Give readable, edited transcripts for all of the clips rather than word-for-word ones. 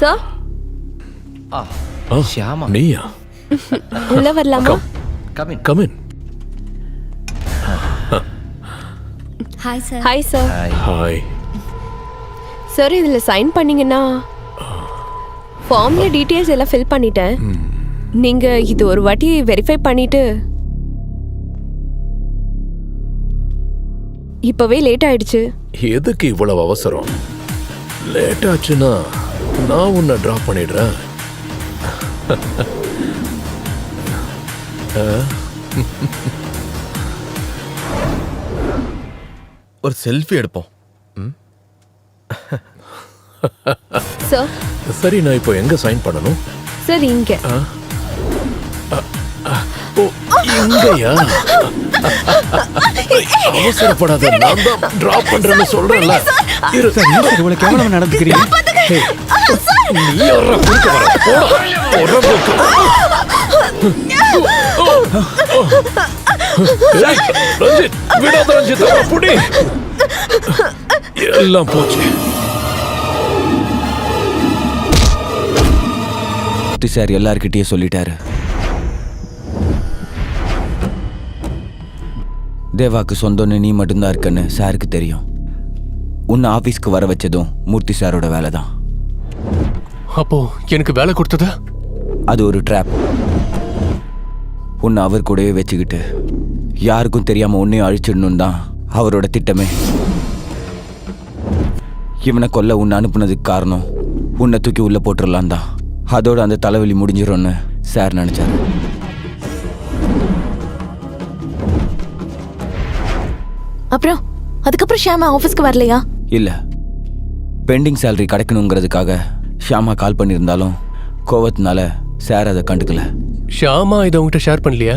Sir Shyama, நீயா? உள்ள வரலாமா? Come in. Come in. Hi sir. Hi sir. Hi. Sir இதில் சைன் பண்ணீங்கன்னா ஃபார்ம்ல டீட்டெயில்ஸ் எல்லாம் ஃபில் பண்ணிட்டேன். நீங்க இது ஒரு வாட்டி வெரிஃபை பண்ணிட்டு. இப்பவே லேட் ஆயிடுச்சு. எதுக்கு இவ்வளவு அவசரம்? லேட் ஆச்சுன்னா நான் உன்னை டிராப் பண்ணிடுறேன். ஒரு செல்ஃபி எடுப்போம். சார். சரி, நான் இப்போ எங்க சைன் பண்ணணும்? சார் இங்க. ஓ, இங்கயா? அவசரப்படாத, நான் தான் டிராப் பண்றேன்னு சொல்றேன்ல. இரு. இவ்வளவு கேவலமா நடந்துக்கிறீங்க. நீ யாரா குறுக்க வர? போடா. உறவுக்கு. ஏய், ரஞ்சித், விடாத ரஞ்சித், அவனை புடி. எல்லாம் போச்சு. சார் எல்லார்கிட்டயும் சொல்லிட்டாரு. தேவாக்கு சொந்தம்னு நீ மட்டும்தான் இருக்கன்னு சாருக்கு தெரியும். உன்னை ஆபீஸ்க்கு வர வச்சதும் மூர்த்தி சாரோட வேலை தான். அப்போ எனக்கு வேலை கொடுத்தது அது ஒரு ட்ராப். உன்னை அவர் கூடவே வச்சுக்கிட்டு யாருக்கும் தெரியாம உன்னையும் அழிச்சிடணும் தான் அவரோட திட்டமே. இவனை கொல்ல உன்னை அனுப்புனதுக்கு காரணம் உன்னை தூக்கி உள்ள போட்டுடலாம் தான். அதோட அந்த தலைவலி முடிஞ்சிடும்னு சார் நினைச்சாரு. அப்புறம் அதுக்கப்புறம் ஷியாமா ஆபீஸ்க்கு வரலையா? இல்ல, பெண்டிங் சேலரி கிடைக்கணுங்கிறதுக்காக ஷியாமா கால் பண்ணியிருந்தாலும் கோவத்தினால சார் அதை கண்டுக்கல. ஷியாமா இதை உங்ககிட்ட ஷேர் பண்ணலையா?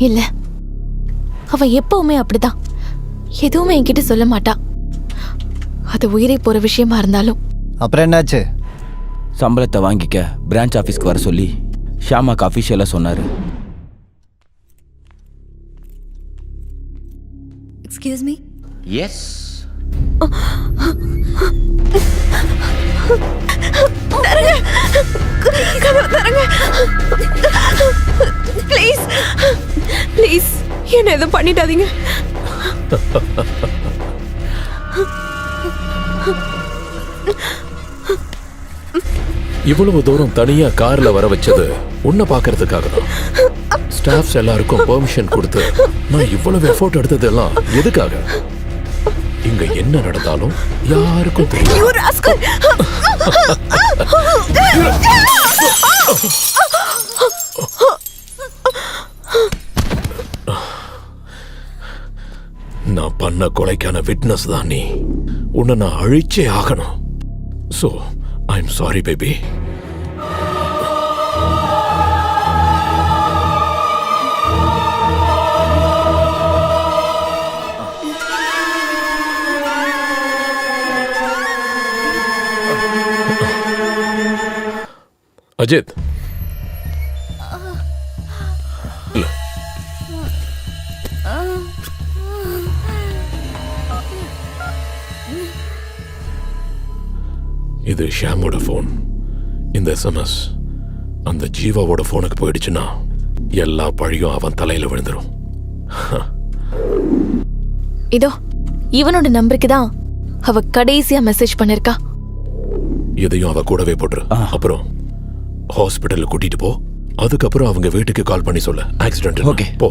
இல்ல, அவ எப்பவுமே அப்படிதான். எதுவுமே என்கிட்ட சொல்ல மாட்டா. அது உயிரை போற விஷயமா இருந்தாலும். அப்புறம் என்னாச்சு? சம்பளத்தை வாங்கிக்க பிரான்ச் ஆஃபீஸ்க்கு வர சொல்லி ஷியாமாக்கு அஃபிஷியலாக சொன்னார். Excuse me. Yes. Please please என்ன எதுவும் பண்ணிட்டாதீங்க. இவ்வளவு தூரம் தனியா கார்ல வர வச்சது உன்னை பாக்குறதுக்காக தான். ஸ்டாஃப்ஸ் எல்லாருக்கும் பெர்மிஷன் கொடுத்து நான் இவ்வளவு எஃபோர்ட் எடுத்ததெல்லாம் எதுக்காக? இங்க என்ன நடந்தாலும் யாருக்கும் தெரியும். நான் பண்ண கொலைக்கான விட்னஸ் தான் நீ. உன்னை நான் அழிச்சே ஆகணும். So I'm sorry, baby. Ajit. இது ஷியாமோட போன். இந்த எஸ்எம்எஸ் அந்த ஜீவாவோட போனுக்கு போயிடுச்சுன்னா எல்லா பழியும் அவன் தலையில விழுந்துரும். இதோ இவனோட நம்பருக்கு தான் அவ கடைசியா மெசேஜ் பண்ணிருக்கா. இதையும் அவ கூடவே போட்டுரு. அப்புறம் ஹாஸ்பிட்டல் கூட்டிட்டு போ. அதுக்கப்புறம் அவங்க வீட்டுக்கு கால் பண்ணி சொல்ல ஆக்சிடென்ட். ஓகே, போ.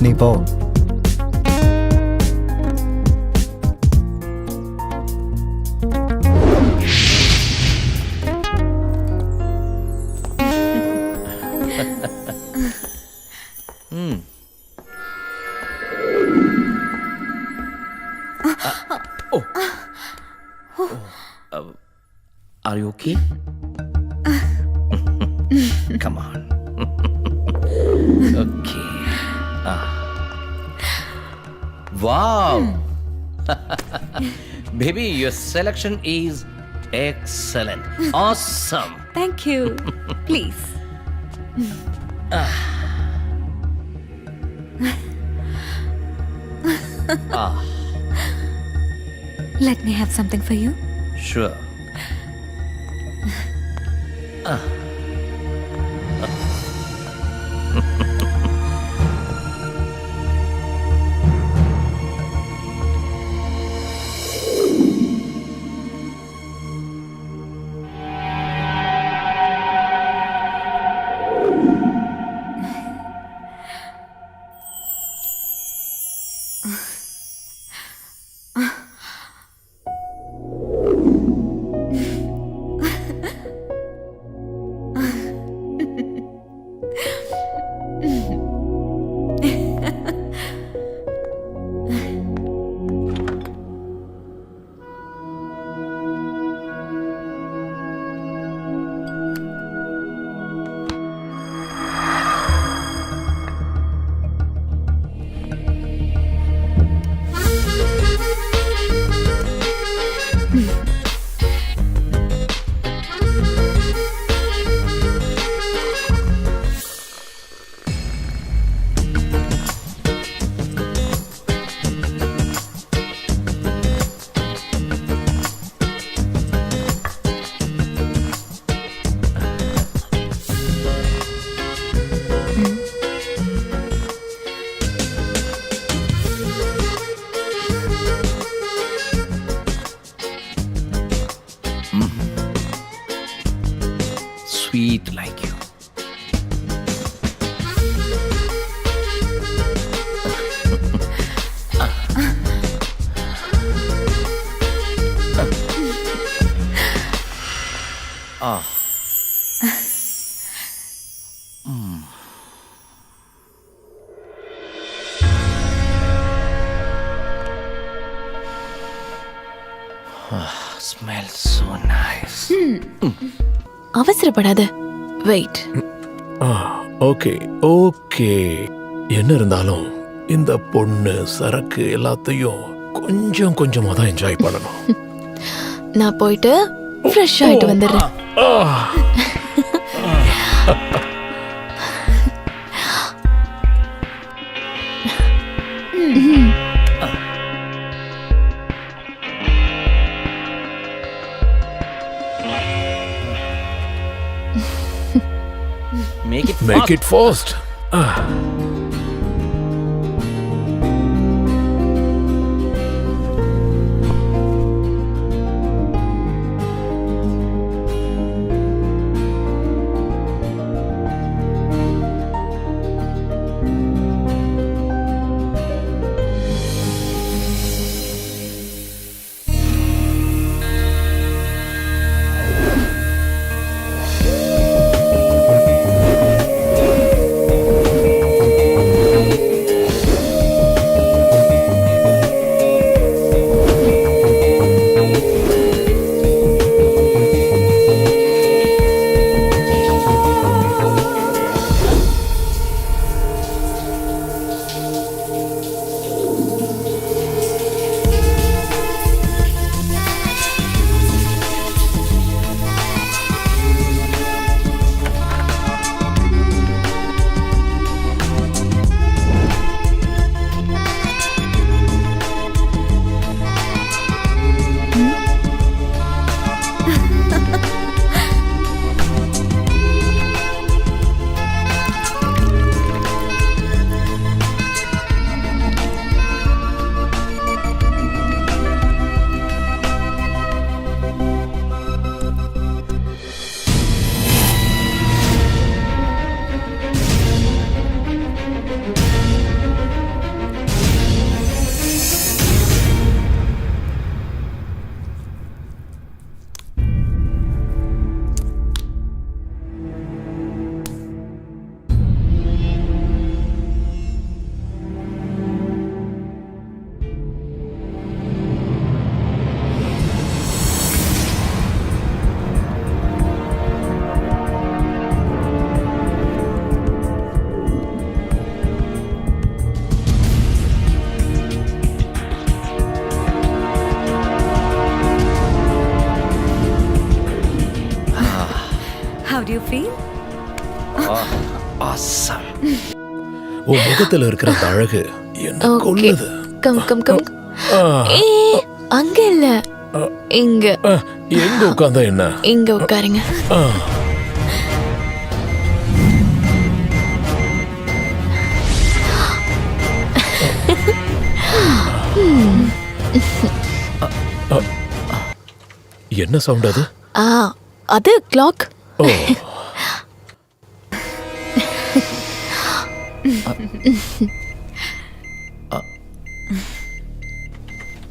நீ போ. Are you okay? Come on. Okay. Wow. Baby, your selection is excellent. Awesome. Thank you. Please. Let me have something for you. Sure. Sweet like you. Smells so nice. அவசரப்படாத. Wait. Okay okay. என்ன இருந்தாலும் இந்த பொண்ணு சரக்கு எல்லாத்தையும் கொஞ்சம் கொஞ்சமா தான் என்ஜாய் பண்ணணும். நான் போயிட்டு ஃப்ரெஷ் ஆயிட்டு வந்துடுறேன். Make it fast. feel? Awesome. உன் முகத்துல இருக்கிற அந்த அழகு என்ன ஓகே கொல்லுது. கம் கம் கம் ஏ அங்க இல்ல இங்க எங்க உட்கார்ந்தா என்ன? இங்க உட்காருங்க. என்ன சவுண்ட் அது? அது கிளாக். ஓ,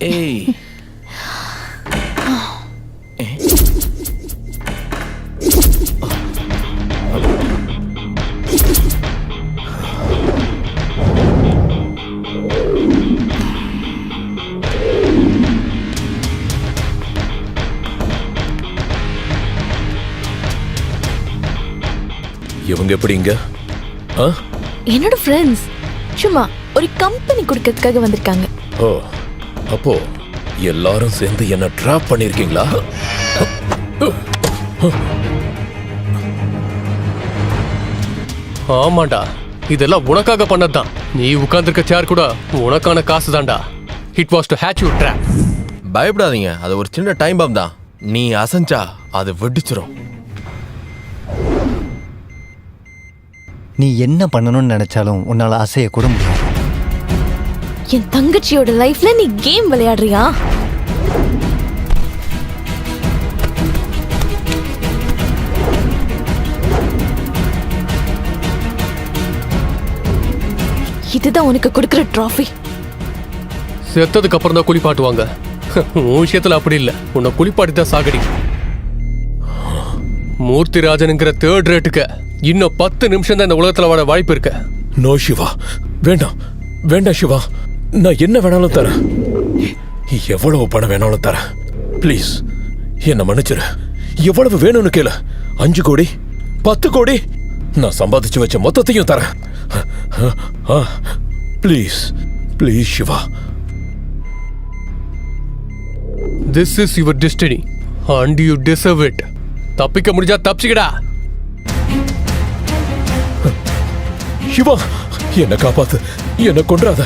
Hey. இவங்க எப்படி இங்க? என்னோட ஃப்ரெண்ட்ஸ் சும்மா ஒரு கம்பெனி கொடுக்கறதுக்காக வந்திருக்காங்க. ஓ, அப்போ எல்லாரும் சேர்ந்து என்ன ட்ராப் பண்ணிருக்கீங்களா? ஆமாண்டா, இதெல்லாம் உனக்காக பண்ணதுதான். நீ உட்கார்ந்திருக்க சேர் கூட உனக்கான காசு தான்டா. It was to hatch you drop. பயப்படாதீங்க, அது ஒரு சின்ன டைம் பாம் தான். நீ அசஞ்சா அது வெடிச்சிரும். நீ என்ன பண்ணணும்னு நினைச்சாலும் உன்னால அசைய கூட முடியாது. என் தங்கச்சியோட லைஃப்ல நீ கேம் விளையாடுறியா? இதுதான் உனக்கு கொடுக்கிற ட்ராஃபி. செத்ததுக்கு அப்புறம் தான் குளிப்பாட்டுவாங்க. உன் விஷயத்துல அப்படி இல்ல, உன்னை குளிப்பாட்டி தான் சாகடி. மூர்த்திராஜனுங்கிற தேர்ட் ரேட்டுக்கு இன்னும் 10 நிமிஷம் தான் இந்த உலகத்துல வாழ வாய்ப்பு இருக்கு. நோ சிவா, வேண்டாம் வேண்டாம் சிவா, நான் என்ன வேணாலும் தரேன். எவ்வளவு பணம் வேணாலும் தரேன். ப்ளீஸ் என்ன மன்னிச்சிரு. எவ்வளவு வேணும்னு கேளு. 5 கோடி 10 கோடி நான் சம்பாதிச்சு வச்ச மொத்தத்தையும் தரேன். Please please Shiva. This is your destiny and you deserve it. தப்பிக்க முடிஞ்சா தப்பிச்சுக்கடா. சிவா, என்ன காப்பாத்து, என்ன கொன்றாத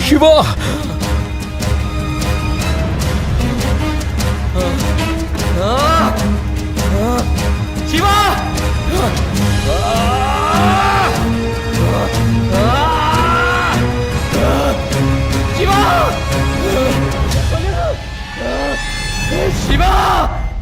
சிவா. சிவா! சிவா! சிவா!